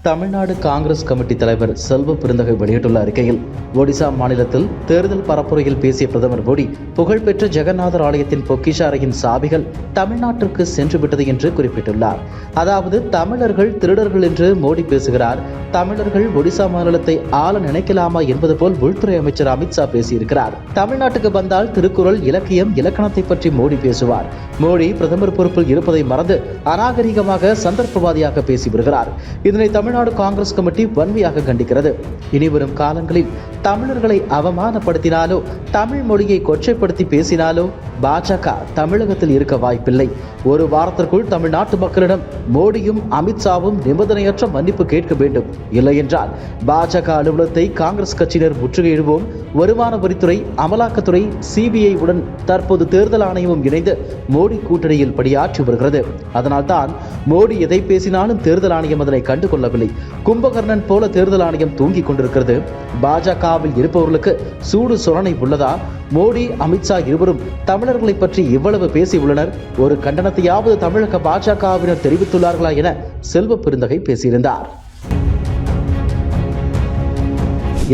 Tamil Nadu Congress committee தலைவர் செல்வ பெருந்தகை வெளியிட்டுள்ள அறிக்கையில், ஒடிசா மாநிலத்தில் தேர்தல் பரப்புரையில் பேசிய பிரதமர் மோடி, புகழ்பெற்ற ஜெகநாதர் ஆலயத்தின் பொக்கிஷ அறையின் சாவிகள் தமிழ்நாட்டிற்கு சென்றுவிட்டது என்று குறிப்பிட்டுள்ளார். அதாவது தமிழர்கள் திருடர்கள் என்று மோடி பேசுகிறார். தமிழர்கள் ஒடிசா மாநிலத்தை ஆள நினைக்கலாமா என்பது போல் உள்துறை அமைச்சர் அமித்ஷா பேசியிருக்கிறார். தமிழ்நாட்டுக்கு வந்தால் திருக்குறள், இலக்கியம், இலக்கணத்தை பற்றி மோடி பேசுவார். மோடி பிரதமர் பொறுப்பில் இருப்பதை மறந்து அநாகரிகமாக சந்தர்ப்பவாதியாக பேசி வருகிறார். இதனை தமிழ்நாடு காங்கிரஸ் கமிட்டி வன்மையாக கண்டிக்கிறது. இனிவரும் காலங்களில் தமிழர்களை அவமானப்படுத்தினாலோ, தமிழ் மொழியை கொச்சைப்படுத்தி பேசினாலோ பாஜக தமிழகத்தில் இருக்க வாய்ப்பில்லை. ஒரு வாரத்திற்குள் தமிழ்நாட்டு மக்களிடம் மோடியும் அமித்ஷாவும் நிபந்தனையற்ற மன்னிப்பு கேட்க வேண்டும். இல்லையென்றால் பாஜக அலுவலகத்தை காங்கிரஸ் கட்சியினர் முற்றுகையிடுவோம். வருமான வரித்துறை, அமலாக்கத்துறை, சிபிஐ உடன் தற்போது தேர்தல் ஆணையமும் இணைந்து மோடி கூட்டணியில் பணியாற்றி வருகிறது. அதனால்தான் மோடி எதை பேசினாலும் தேர்தல் ஆணையம் அதனை கண்டுகொள்ளவில்லை. கும்பகர்ணன் போல தேர்தல் ஆணையம் தூங்கிக் கொண்டிருக்கிறது. பாஜகவில் இருப்பவர்களுக்கு சூடு சொரணை உள்ளதா? மோடி, அமித்ஷா இருவரும் தமிழர்களை பற்றி இவ்வளவு பேசியுள்ளனர். ஒரு கண்டனத்தையாவது தமிழக பாஜகவினர் தெரிவித்துள்ளார்களா என செல்வ பெருந்தகை பேசியிருந்தார்.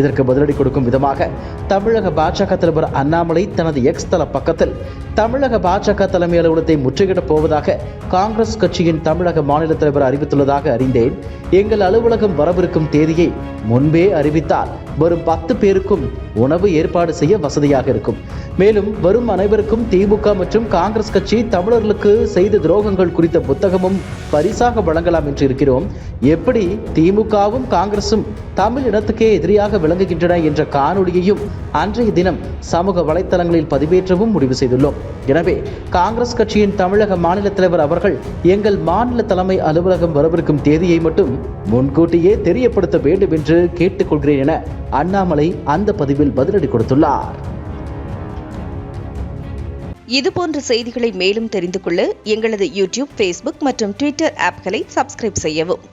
இதற்கு பதிலடி கொடுக்கும் விதமாக தமிழக பாஜக தலைவர் அண்ணாமலை தனது எக்ஸ் தள பக்கத்தில், தமிழக பாஜக தலைமை அலுவலகத்தை முற்றுகையிடப் போவதாக காங்கிரஸ் கட்சியின் தமிழக மாநில தலைவர் அறிவித்துள்ளதாக அறிந்தேன். எங்கள் அலுவலகம் வரவிருக்கும் தேதியை முன்பே அறிவித்தால் வரும் 10 பேருக்கும் உணவு ஏற்பாடு செய்ய வசதியாக இருக்கும். மேலும் வரும் அனைவருக்கும் திமுக மற்றும் காங்கிரஸ் கட்சி தமிழர்களுக்கு செய்த துரோகங்கள் குறித்த புத்தகமும் பரிசாக வழங்கலாம் என்று இருக்கிறோம். எப்படி திமுகவும் காங்கிரசும் தமிழ் இனத்துக்கே எதிரியாக விளங்குகின்றன என்ற காணொலியையும் அன்றைய தினம் சமூக வலைத்தளங்களில் பதிவேற்றவும் முடிவு செய்துள்ளோம். எனவே காங்கிரஸ் கட்சியின் தமிழக மாநில தலைவர் அவர்கள் எங்கள் மாநில தலைமை அலுவலகம் வரவிருக்கும் தேதியை மட்டும் முன்கூட்டியே தெரியப்படுத்த வேண்டும் என்று கேட்டுக்கொள்கிறேன் என அண்ணாமலை அந்த பதிவில் பதிலடி கொடுத்துள்ளார். இதுபோன்ற செய்திகளை மேலும் தெரிந்து கொள்ள எங்களது யூடியூப், ஃபேஸ்புக் மற்றும் ட்விட்டர் ஆப்களை சப்ஸ்கிரைப் செய்யவும்.